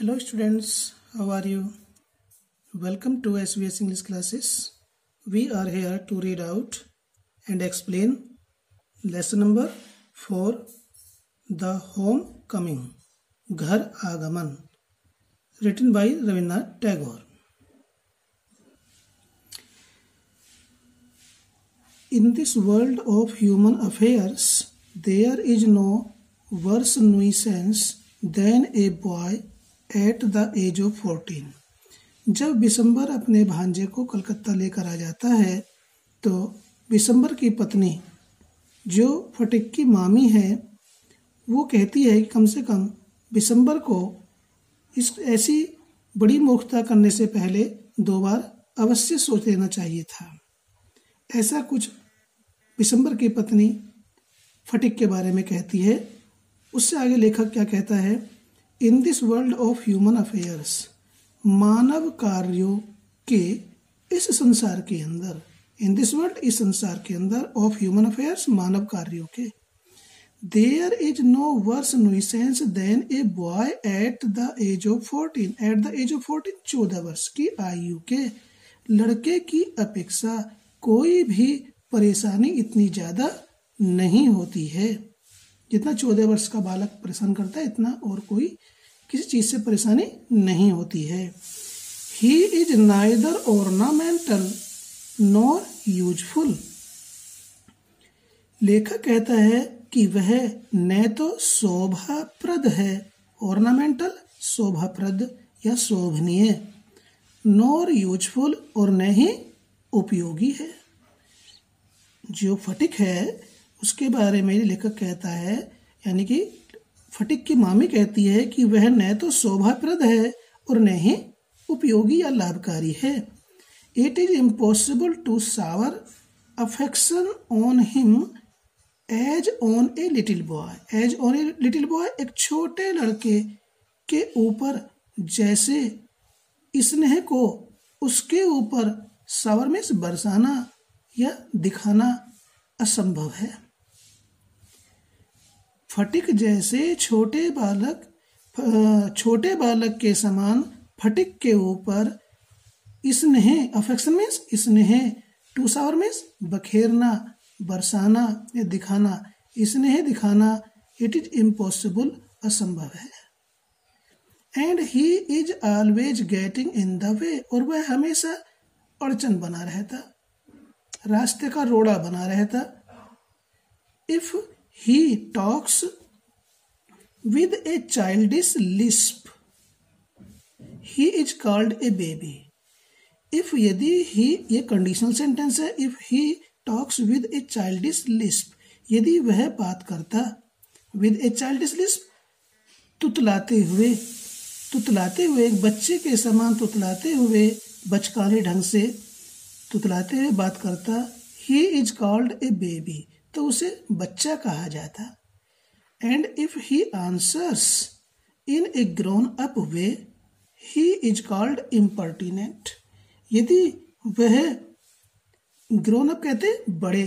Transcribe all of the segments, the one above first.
Hello students, how are you? Welcome to SBS English classes. We are here to read out and explain lesson number 4, The Homecoming, Ghar Agaman, written by Rabindranath Tagore. In this world of human affairs, there is no worse nuisance than a boy at the age of 14. जब बिशंबर अपने भांजे को कलकत्ता लेकर आ जाता है तो बिशंबर की पत्नी जो फटिक की मामी है वो कहती है कि कम से कम बिशंबर को इस ऐसी बड़ी मूर्खता करने से पहले 2 बार अवश्य सोच लेना चाहिए था। ऐसा कुछ बिशंबर की पत्नी फटिक के बारे में कहती है। उससे आगे लेखक क्या कहता है, in this world of human affairs, मानव कार्यों के इस संसार के अंदर, इन दिस वर्ल्ड इस संसार के अंदर, ऑफ ह्यूमन अफेयर्स मानव कार्यों के, there is no worse nuisance than a boy at the age of 14, at the age of 14 14 वर्ष की आयु के लड़के की अपेक्षा कोई भी परेशानी इतनी ज्यादा नहीं होती है। जितना 14 वर्ष का बालक परेशान करता है इतना और कोई किसी चीज से परेशानी नहीं होती है। He is neither ornamental nor useful. लेखक कहता है कि वह न तो शोभाप्रद है, ऑर्नामेंटल शोभाप्रद या शोभनीय, नॉर यूजफुल और न ही उपयोगी है। जो फटिक है उसके बारे में लेखक कहता है, यानी कि फटिक की मामी कहती है कि वह न तो शोभाप्रद है और न ही उपयोगी या लाभकारी है। It is impossible to shower affection on him as on a little boy, as on a little boy, एक छोटे लड़के के ऊपर जैसे स्नेह को उसके ऊपर शावर में बरसाना या दिखाना असंभव है। फटिक जैसे छोटे बालक के समान फटिक के ऊपर स्नेह, अफेक्शन मीन्स स्नेह, टू शावर मीन्स बखेरना, बरसाना या दिखाना, स्नेह दिखाना, इट इज इम्पॉसिबल असंभव है। And he is always getting in the way, और वह हमेशा अड़चन बना रहता, रास्ते का रोड़ा बना रहता। If he talks with a childish lisp, he is called a baby. If यदि he, ये कंडीशनल सेंटेंस है, if he talks with a childish lisp, यदि वह बात करता with a childish lisp, तुतलाते हुए, एक बच्चे के समान तुतलाते हुए, बचकाने ढंग से तुतलाते हुए बात करता, he is called a baby, तो उसे बच्चा कहा जाता। And if he answers in A grown up way, he is called impertinent. यदि वह ग्रोन अप कहते बड़े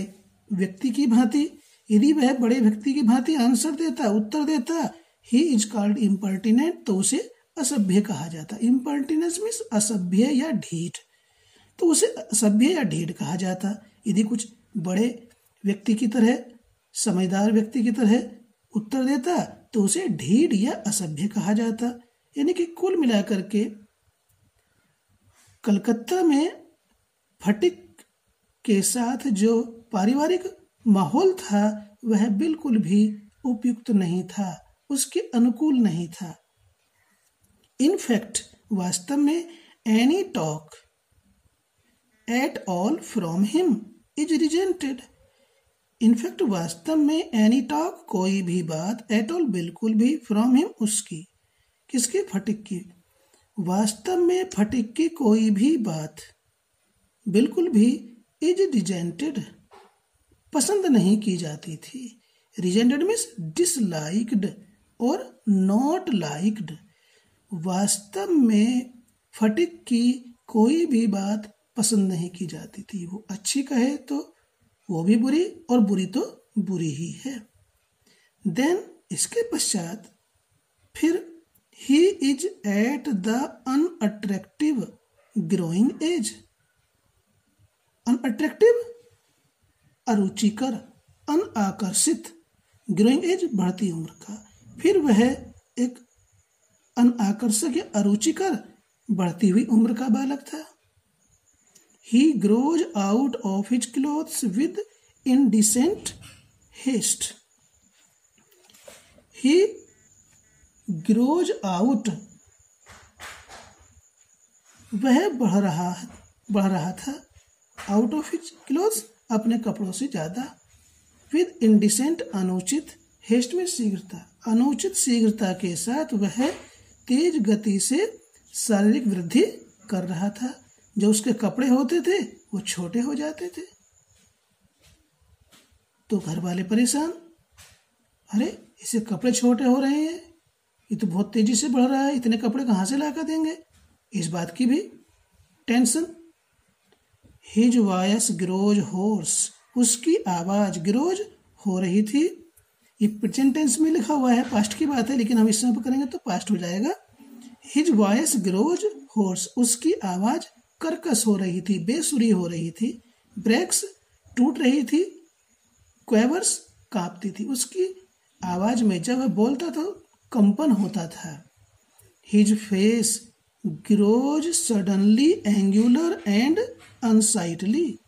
व्यक्ति की भांति, यदि वह बड़े व्यक्ति की भांति आंसर देता, उत्तर देता, ही इज कॉल्ड इम्पर्टिनेंट, तो उसे असभ्य कहा जाता। इम्पर्टिनेंस मीन्स असभ्य या ढीठ, तो उसे असभ्य या ढीठ कहा जाता। यदि कुछ बड़े व्यक्ति की तरह, समझदार व्यक्ति की तरह उत्तर देता तो उसे ढीठ या असभ्य कहा जाता। यानी कि कुल मिलाकर के कलकत्ता में फटिक के साथ जो पारिवारिक माहौल था वह बिल्कुल भी उपयुक्त नहीं था, उसके अनुकूल नहीं था। इनफैक्ट वास्तव में any talk at all from him is resented. In fact वास्तव में एनी टॉक, कोई भी बात, एट ऑल बिल्कुल भी, फ्रॉम हिम उसकी, किसकी, फटिक की, वास्तव में फटिक की कोई भी बात बिल्कुल भी इज रिजेंटेड, पसंद नहीं की जाती थी। रिजेंटेड मीन्स डिसलाइक्ड और नॉट लाइक्ड। वास्तव में फटिक की कोई भी बात पसंद नहीं की जाती थी। वो अच्छी कहे तो वो भी बुरी और बुरी तो बुरी ही है। देन इसके पश्चात फिर he is at the unattractive growing age. Unattractive अरुचिकर, अनाकर्षित, ग्रोइंग एज बढ़ती उम्र का। फिर वह एक अनाकर्षक या अरुचिकर बढ़ती हुई उम्र का बालक था। He grows out of his clothes with indecent haste. He grows out, वह बढ़ रहा था, out of his clothes, अपने कपड़ों से ज्यादा, with indecent अनुचित, haste में शीघ्रता, अनुचित शीघ्रता के साथ वह तेज गति से शारीरिक वृद्धि कर रहा था। जो उसके कपड़े होते थे वो छोटे हो जाते थे, तो घर वाले परेशान, अरे इसे कपड़े छोटे हो रहे हैं, ये तो बहुत तेजी से बढ़ रहा है, इतने कपड़े कहाँ से लाकर देंगे, इस बात की भी tension. His voice grows hoarse, उसकी आवाज ग्रोज हो रही थी। ये प्रेजेंट टेंस में लिखा हुआ है, पास्ट की बात है, लेकिन हम इस समय करेंगे तो पास्ट हो जाएगा। हिज वॉइस ग्रोज होर्स, उसकी आवाज कर्कश हो रही थी, बेसुरी हो रही थी। ब्रेक्स टूट रही थी, क्वेवर्स कांपती थी। उसकी आवाज में जब वह बोलता था कंपन होता था। His face grows suddenly angular and unsightly.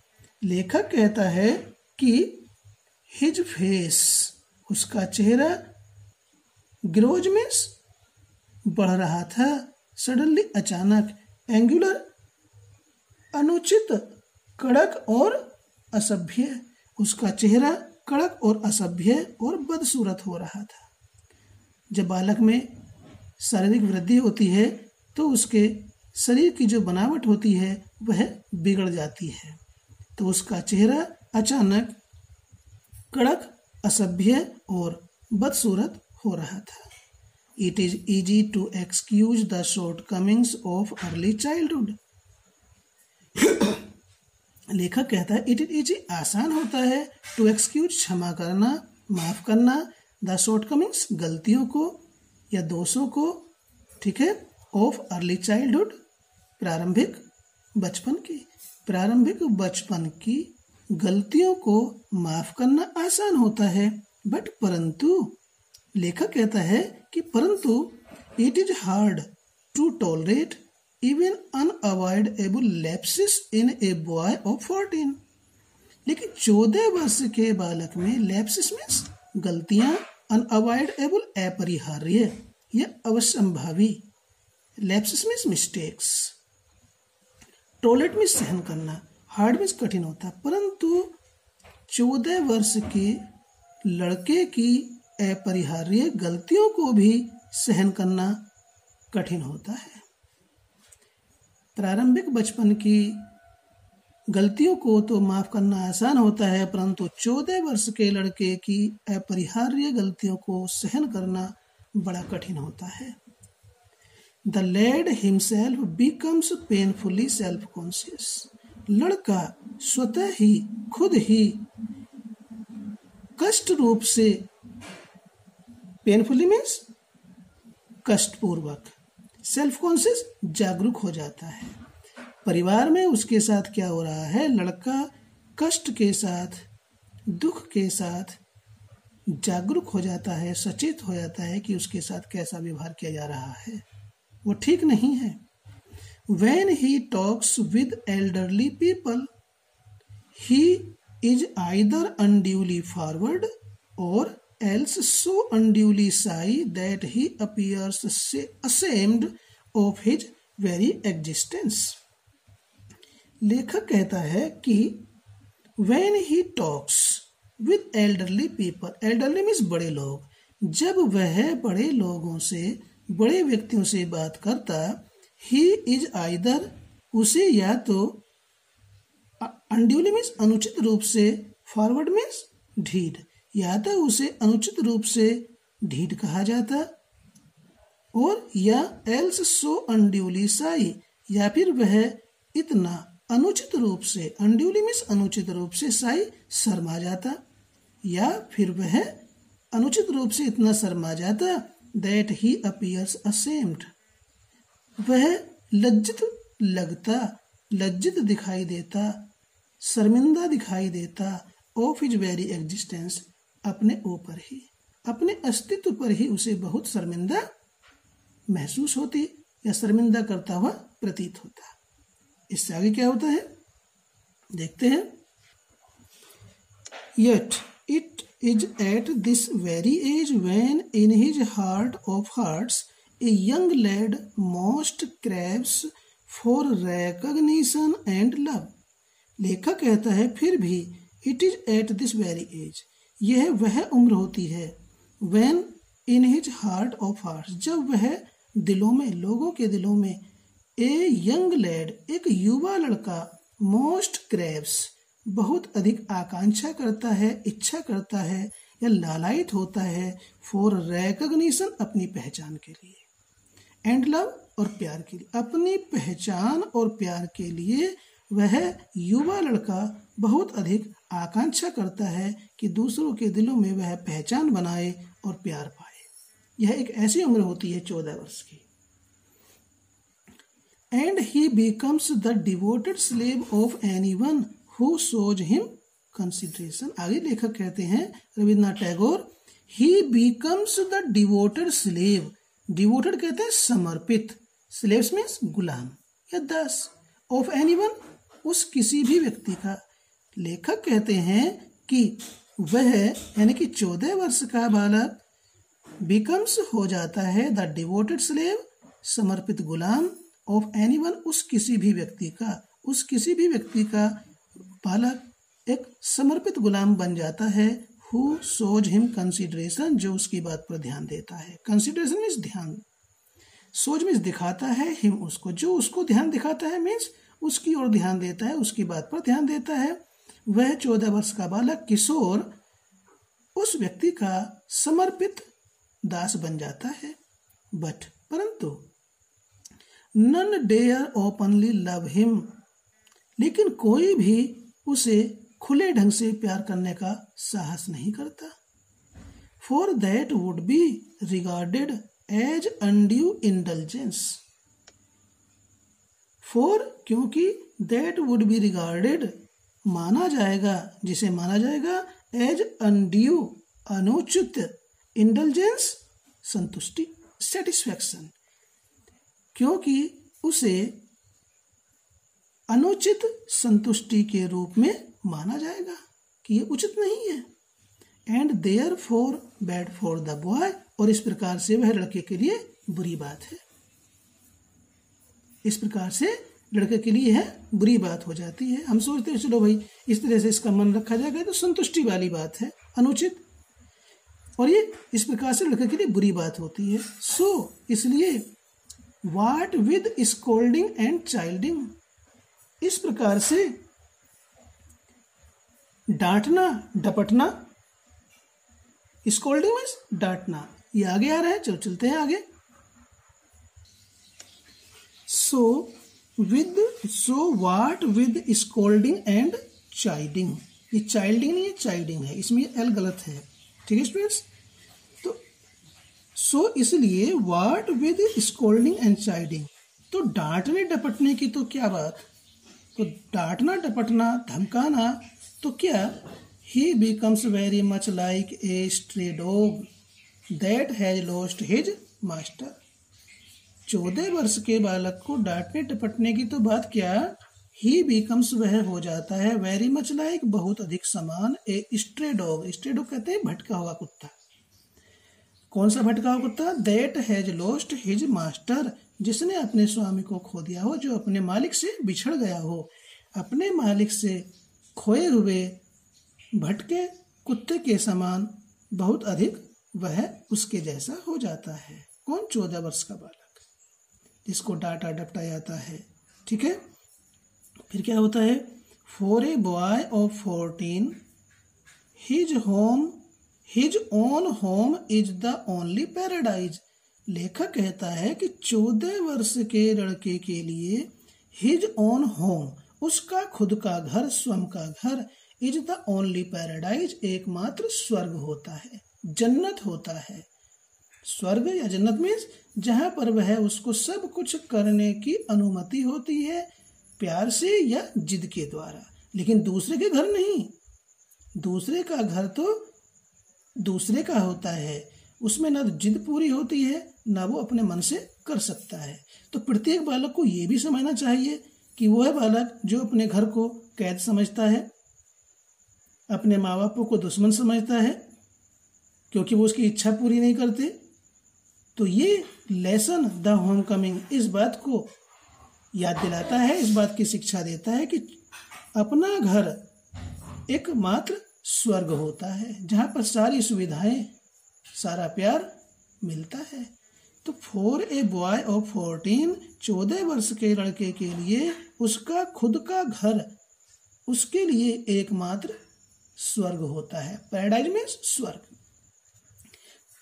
लेखक कहता है कि हिज फेस, उसका चेहरा, ग्रोज मीन्स बढ़ रहा था, सडनली अचानक, एंगुलर अनुचित, कड़क और असभ्य, उसका चेहरा कड़क और असभ्य और बदसूरत हो रहा था। जब बालक में शारीरिक वृद्धि होती है तो उसके शरीर की जो बनावट होती है वह बिगड़ जाती है, तो उसका चेहरा अचानक कड़क, असभ्य और बदसूरत हो रहा था। It is easy to excuse the shortcomings of early childhood. लेखक कहता है इट इज इजी, आसान होता है, टू एक्सक्यूज, क्षमा करना, माफ करना, द शॉर्टकमिंग्स, गलतियों को या दोषों को, ठीक है, ऑफ अर्ली चाइल्डहुड, प्रारंभिक बचपन की गलतियों को माफ करना आसान होता है, बट परंतु लेखक कहता है कि परंतु it is hard to tolerate even unavoidable lapses in a boy of 14. लेकिन 14 वर्ष के बालक में lapses मीन्स गलतियां, unavoidable अपरिहार्य या अवश्यंभावी, lapses means mistakes, tolerate means सहन करना, हार्ड मीन्स कठिन होता, परंतु 14 वर्ष के लड़के की अपरिहार्य गलतियों को भी सहन करना कठिन होता है। प्रारंभिक बचपन की गलतियों को तो माफ करना आसान होता है, परंतु 14 वर्ष के लड़के की अपरिहार्य गलतियों को सहन करना बड़ा कठिन होता है। The lad himself becomes painfully self conscious. लड़का स्वतः ही, खुद ही कष्ट रूप से, पेनफुली मीन्स कष्टपूर्वक, सेल्फ कॉन्शियस जागरूक हो जाता है। परिवार में उसके साथ क्या हो रहा है, लड़का कष्ट के साथ, दुख के साथ जागरूक हो जाता है, सचेत हो जाता है कि उसके साथ कैसा व्यवहार किया जा रहा है, वो ठीक नहीं है। When he talks with elderly people, he is either unduly forward or else so unduly shy that he appears ashamed of his very existence. लेखक कहता है कि when he talks with elderly people, elderly means बड़े लोग, जब वह बड़े लोगों से, बड़े व्यक्तियों से बात करता, he is either, उसे या तो unduly means अनुचित रूप से, forward means ढीठ, या तो उसे अनुचित रूप से ढीठ कहा जाता, और या else so unduly shy, या फिर वह इतना अनुचित रूप से, unduly means अनुचित रूप से, shy शर्मा जाता, या फिर वह अनुचित रूप से इतना शर्मा जाता that he appears ashamed. वह लज्जित लगता, लज्जित दिखाई देता, शर्मिंदा दिखाई देता of his very existence, अपने ऊपर ही, अपने अस्तित्व पर ही उसे बहुत शर्मिंदा महसूस होती या शर्मिंदा करता हुआ प्रतीत होता। इससे आगे क्या होता है देखते हैं। Yet it is at this very age when in his heart of hearts a young lad most craves for recognition and love. लेखक कहता है फिर भी it is at this very age, यह वह उम्र होती है when in his heart of hearts, जब वह दिलों में, लोगों के दिलों में, a young lad, एक युवा लड़का, most craves, बहुत अधिक आकांक्षा करता है, इच्छा करता है या लालायित होता है फॉर रिकॉग्निशन, अपनी पहचान के लिए, एंड लव, और प्यार के लिए, अपनी पहचान और प्यार के लिए वह युवा लड़का बहुत अधिक आकांक्षा करता है कि दूसरों के दिलों में वह पहचान बनाए और प्यार पाए। यह एक ऐसी उम्र होती है 14 वर्ष की। And he becomes the devoted slave of anyone Who shows him consideration. आगे लेखक कहते हैं Rabindranath Tagore, he becomes the devoted slave. Devoted कहते हैं समर्पित, slaves means गुलाम या दास, of anyone, उस किसी भी व्यक्ति का। लेखक कहते हैं कि वह यानी कि 14 वर्ष का बालक becomes हो जाता है the devoted slave, समर्पित गुलाम, of anyone, उस किसी भी व्यक्ति का, उस किसी भी व्यक्ति का बालक एक समर्पित गुलाम बन जाता है। Who shows him consideration, जो उसकी बात पर ध्यान देता है। Consideration मीन्स ध्यान, shows मीन्स दिखाता है, him उसको, जो उसको ध्यान दिखाता है मीन्स उसकी ओर ध्यान देता है, उसकी बात पर ध्यान देता है। वह 14 वर्ष का बालक किशोर उस व्यक्ति का समर्पित दास बन जाता है। बट परंतु none dare openly love him, लेकिन कोई भी उसे खुले ढंग से प्यार करने का साहस नहीं करता। For that would be regarded as undue indulgence, for क्योंकि दैट वुड बी रिगार्डेड माना जाएगा, जिसे माना जाएगा एज अनड्यू अनुचित, इंडल्जेंस संतुष्टि, सेटिस्फैक्शन, क्योंकि उसे अनुचित संतुष्टि के रूप में माना जाएगा कि ये उचित नहीं है। And therefore bad for the boy, और इस प्रकार से वह लड़के के लिए बुरी बात है। इस प्रकार से लड़के के लिए है बुरी बात हो जाती है। हम सोचते हैं चलो भाई इस तरह से इसका मन रखा जाएगा तो संतुष्टि वाली बात है, अनुचित, और ये इस प्रकार से लड़के के लिए बुरी बात होती है। सो इसलिए व्हाट विद स्कोल्डिंग एंड चाइल्डिंग, इस प्रकार से डांटना, डपटना, स्कोल्डिंग मीन्स डांटना, ये आगे आ रहा है, चलो चलते हैं आगे। So what with scolding and chiding, ये चाइल्डिंग नहीं है, चाइल्डिंग है, इसमें एल गलत है, ठीक है स्टूडेंट्स। तो सो इसलिए व्हाट विद स्कोल्डिंग एंड चाइल्डिंग, तो डांटने डपटने की तो क्या बात, तो डांटना डपटना धमकाना तो क्या, ही becomes very much like a stray dog that has lost his master. 14 वर्ष के बालक को डांटने डपटने की तो बात क्या, ही बिकम्स वह हो जाता है, वेरी मच लाइक बहुत अधिक समान, ए स्ट्रे डॉग, स्ट्रे डॉग कहते हैं भटका हुआ कुत्ता। कौन सा भटका हुआ कुत्ता, that has lost his master, जिसने अपने स्वामी को खो दिया हो, जो अपने मालिक से बिछड़ गया हो, अपने मालिक से खोए हुए भटके कुत्ते के समान बहुत अधिक वह उसके जैसा हो जाता है। कौन, 14 वर्ष का बालक जिसको डांटा डपटा जाता है, ठीक है। फिर क्या होता है, for a boy of 14 his own home is the only paradise. लेखक कहता है कि 14 वर्ष के लड़के के लिए हिज ओन होम, उसका खुद का घर, स्वयं का घर, इज द ओनली पैराडाइज, एकमात्र स्वर्ग होता है, जन्नत होता है। स्वर्ग या जन्नत मीन्स जहां पर वह उसको सब कुछ करने की अनुमति होती है, प्यार से या जिद के द्वारा, लेकिन दूसरे के घर नहीं। दूसरे का घर तो दूसरे का होता है, उसमें ना तो जिद पूरी होती है, ना वो अपने मन से कर सकता है। तो प्रत्येक बालक को ये भी समझना चाहिए कि वो है बालक जो अपने घर को कैद समझता है, अपने माँ बापों को दुश्मन समझता है क्योंकि वो उसकी इच्छा पूरी नहीं करते। तो ये लेसन द होम कमिंग इस बात को याद दिलाता है, इस बात की शिक्षा देता है कि अपना घर एकमात्र स्वर्ग होता है जहाँ पर सारी सुविधाएं, सारा प्यार मिलता है। तो फॉर ए बॉय ऑफ 14 वर्ष के लड़के के लिए उसका खुद का घर उसके लिए एकमात्र स्वर्ग होता है। पैराडाइज मीन्स स्वर्ग।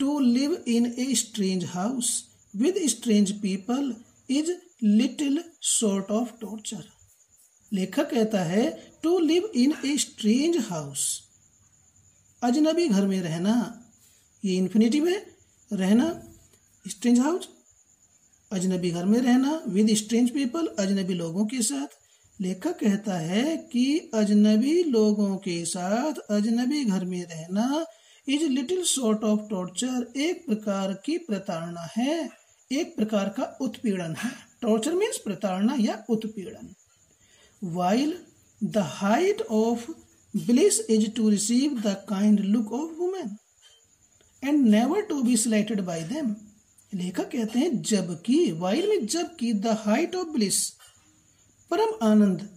To live in a strange house with strange people is little short of torture. लेखक कहता है to live in a strange house, अजनबी घर में रहना, ये इन्फिनेटिव है, रहना, स्ट्रेंज हाउस अजनबी घर में रहना, विद स्ट्रेंज पीपल अजनबी लोगों के साथ। लेखक कहता है कि अजनबी लोगों के साथ अजनबी घर में रहना is little short of torture, एक प्रकार की प्रताड़ना है, एक प्रकार का उत्पीड़न है। टॉर्चर मीन्स प्रताड़ना या उत्पीड़न। While the height of bliss is to receive the kind look of women and never to be slighted by them। लेखक कहते हैं जबकि, while में जबकि, the height of bliss परम आनंद,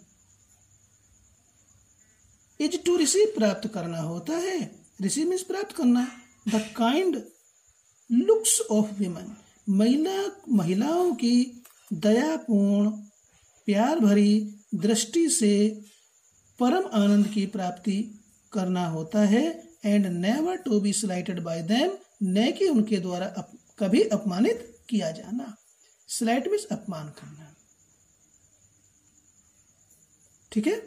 is to receive प्राप्त करना होता है, receive means प्राप्त करना, the kind looks of women महिलाओं की दयापूर्ण प्यार भरी दृष्टि से परम आनंद की प्राप्ति करना होता है। And never to be slighted by them, न कि उनके द्वारा कभी अपमानित किया जाना। स्लाइट मीन्स अपमान करना, ठीक है,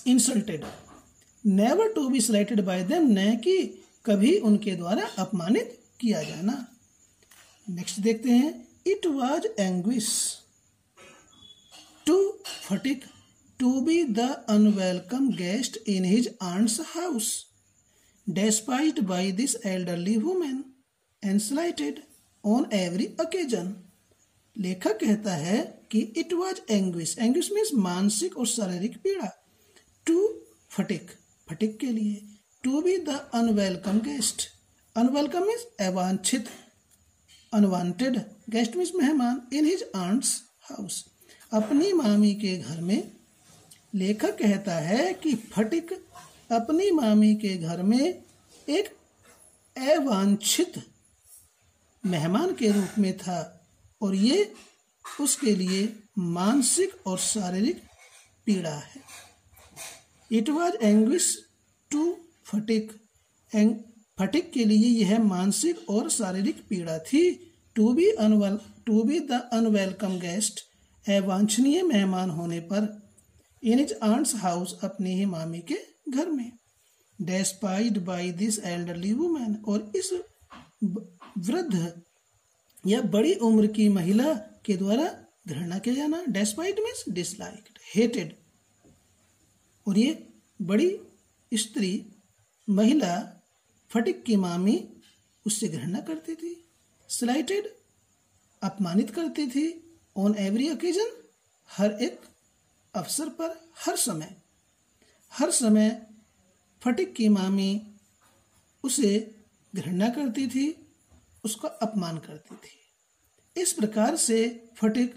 insulted. Never to be slighted by them, न कि कभी उनके द्वारा अपमानित किया जाना। नेक्स्ट देखते हैं। It was anguish to Phatik to be the unwelcome guest in his aunt's house, despised by this elderly woman and slighted on every occasion। लेखक कहता है कि it was anguish, anguish means मानसिक और शारीरिक पीड़ा, to फटिक, फटिक के लिए, to be the unwelcome guest, unwelcome means अवांछित, unwanted, guest means मेहमान, in his aunt's house, अपनी मामी के घर में। लेखक कहता है कि फटिक अपनी मामी के घर में एक अवांछित मेहमान के रूप में था और ये उसके लिए मानसिक और शारीरिक पीड़ा है। It was anguish to Phatik, Phatik के लिए यह मानसिक और शारीरिक पीड़ा थी। To be the unwelcome guest, अवांछनीय मेहमान होने पर। इन इज आंट्स हाउस, अपनी ही मामी के घर में। डेस्पाइड बाई दिस एल्डरली वुमेन, और इस वृद्ध या बड़ी उम्र की महिला के द्वारा घृणा किया जाना। डेस्पाइड मीन्स डिसलाइक्ड, हेटेड। और ये बड़ी स्त्री महिला फटिक की मामी उससे घृणा करती थी। स्लाइटेड अपमानित करती थी। ऑन एवरी ओकेजन, हर एक अवसर पर, हर समय फटिक की मामी उसे घृणा करती थी, उसका अपमान करती थी। इस प्रकार से फटिक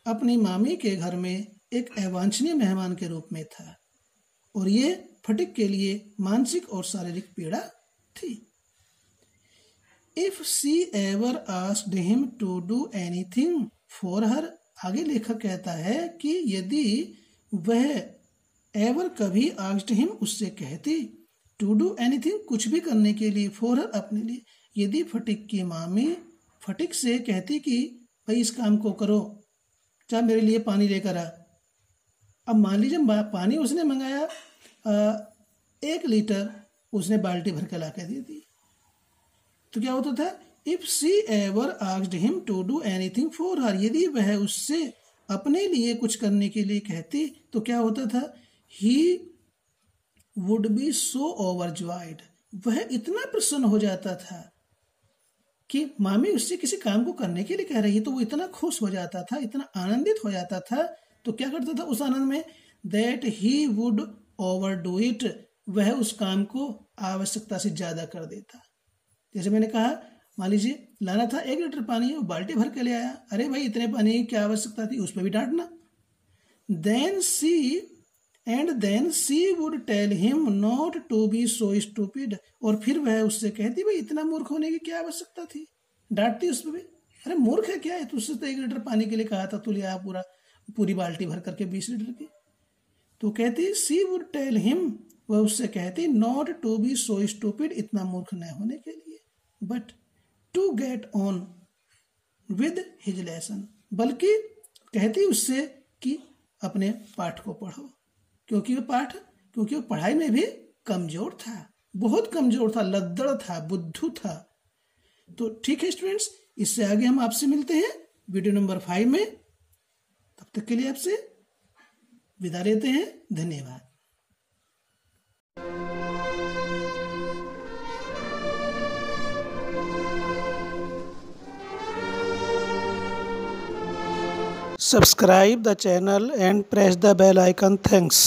अपनी मामी के घर में एक अवांछनीय मेहमान के रूप में था और ये फटिक के लिए मानसिक और शारीरिक पीड़ा थी। If she ever asked him to do anything for her, आगे लेखक कहता है कि यदि वह एवर कभी आस्क्ड हिम, उससे कहती, टू डू एनीथिंग कुछ भी करने के लिए, फॉर हर अपने लिए, यदि फटिक की मामी फटिक से कहती कि भाई इस काम को करो, चाहे मेरे लिए पानी लेकर आ। अब मान लीजिए पानी उसने मंगाया 1 लीटर, उसने बाल्टी भर के ला के दे दी, तो क्या होता था if she ever asked him to do anything for her, यदि वह उससे अपने लिए कुछ करने के लिए कहती तो क्या होता था, he would be so overjoyed, वह इतना प्रसन्न हो जाता था कि मामी उससे किसी काम को करने के लिए कह रही है, तो वो इतना खुश हो जाता था, इतना आनंदित हो जाता था, तो क्या करता था उस आनंद में, that he would overdo it, वह उस काम को आवश्यकता से ज्यादा कर देता। जैसे मैंने कहा, मान लीजिए लाना था 1 लीटर पानी, वो बाल्टी भर के ले आया, अरे भाई इतने पानी की क्या आवश्यकता थी, उस पर भी डांटना। Then she would tell him not to be so stupid, और फिर वह उससे कहती भाई इतना मूर्ख होने की क्या आवश्यकता थी, डांटती उस पर भी, अरे मूर्ख है क्या है, तुझसे तो 1 लीटर पानी के लिए कहा था, तू ले आया पूरी बाल्टी भर करके 20 लीटर की। तो कहती सी वुड टेल हिम, वह उससे कहती not to be so stupid, इतना मूर्ख न होने के लिए, but to get on with his lesson, बल्कि कहती उससे कि अपने पाठ को पढ़ो, क्योंकि वो पढ़ाई में भी कमजोर था, बहुत कमजोर था, लद्दड़ था, बुद्धू था। तो ठीक है स्टूडेंट्स, इससे आगे हम आपसे मिलते हैं वीडियो नंबर 5 में। तब तक के लिए आपसे विदा लेते हैं, धन्यवाद। Subscribe the channel and press the bell icon. Thanks.